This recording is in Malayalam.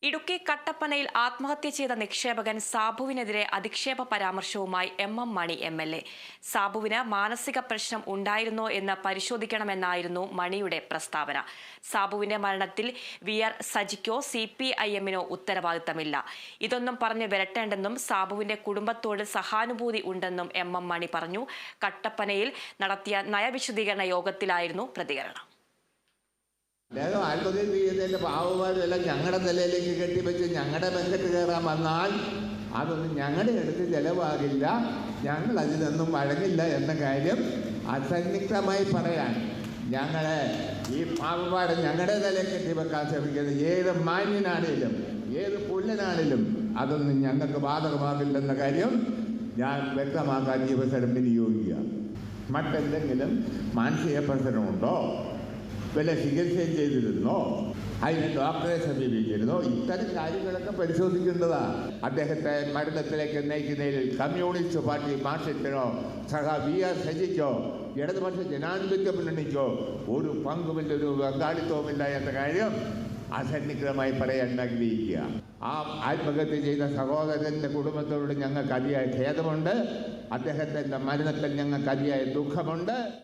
ഇടുക്കി കട്ടപ്പനയിൽ ആത്മഹത്യ ചെയ്ത നിക്ഷേപകൻ സാബുവിനെതിരെ അധിക്ഷേപ പരാമർശവുമായി എം മണി MLA. സാബുവിന് മാനസിക പ്രശ്നം ഉണ്ടായിരുന്നോ എന്ന് പരിശോധിക്കണമെന്നായിരുന്നു മണിയുടെ പ്രസ്താവന. സാബുവിന്റെ മരണത്തിൽ VR സജിക്കോ CPIMനോ ഉത്തരവാദിത്തമില്ല. ഇതൊന്നും പറഞ്ഞു വരട്ടേണ്ടെന്നും സാബുവിന്റെ കുടുംബത്തോട് സഹാനുഭൂതി ഉണ്ടെന്നും എം മണി പറഞ്ഞു. കട്ടപ്പനയിൽ നടത്തിയ നയവിശദീകരണ യോഗത്തിലായിരുന്നു പ്രതികരണം. ആത്മഹത്യ ചെയ്യുന്നതിൻ്റെ പാവമാരെല്ലാം ഞങ്ങളുടെ നിലയിലേക്ക് കെട്ടിവെച്ച് ഞങ്ങളുടെ ബന്ധത്ത് കയറാൻ വന്നാൽ അതൊന്നും ഞങ്ങളുടെ അടുത്ത് ചിലവാകില്ല, ഞങ്ങൾ അതിനൊന്നും വഴങ്ങില്ല എന്ന കാര്യം അസന്നിഗ്ധമായി പറയാൻ ഞങ്ങളെ ഈ പാവമാരെ ഞങ്ങളുടെ നിലയിൽ കെട്ടിവെക്കാൻ ശ്രമിക്കുന്നത് ഏത് മാന്യനാണേലും ഏത് പുല്ലനാണേലും അതൊന്നും ഞങ്ങൾക്ക് ബാധകമാകില്ലെന്ന കാര്യം ഞാൻ വ്യക്തമാക്കാൻ ഈ അവസരം വിനിയോഗിക്കുക. മറ്റെന്തെങ്കിലും മാനസിക പ്രശ്നമുണ്ടോ, വല്ല ചികിത്സയും ചെയ്തിരുന്നോ, അതിന് ഡോക്ടറെ സമീപിച്ചിരുന്നോ, ഇത്തരം കാര്യങ്ങളൊക്കെ പരിശോധിക്കേണ്ടതാണ്. അദ്ദേഹത്തെ മരണത്തിലേക്ക് നയിക്കുന്നതിൽ കമ്മ്യൂണിസ്റ്റ് പാർട്ടി മാർക്സിസ്റ്റിനോ VR സജിക്കോ ഇടതുപക്ഷ ജനാധിപത്യ മുന്നണിക്കോ ഒരു പങ്കുമില്ല, ഒരു പങ്കാളിത്തവുമില്ല എന്ന കാര്യം അസന്നിഗ്ധമായി പറയാൻ ആഗ്രഹിക്കുക. ആ ആത്മഹത്യ ചെയ്ത സഹോദരൻ്റെ കുടുംബത്തോട് ഞങ്ങൾക്ക് അതിയായ ഖേദമുണ്ട്. അദ്ദേഹത്തിൻ്റെ മരണത്തിൽ ഞങ്ങൾക്ക് അതിയായ ദുഃഖമുണ്ട്.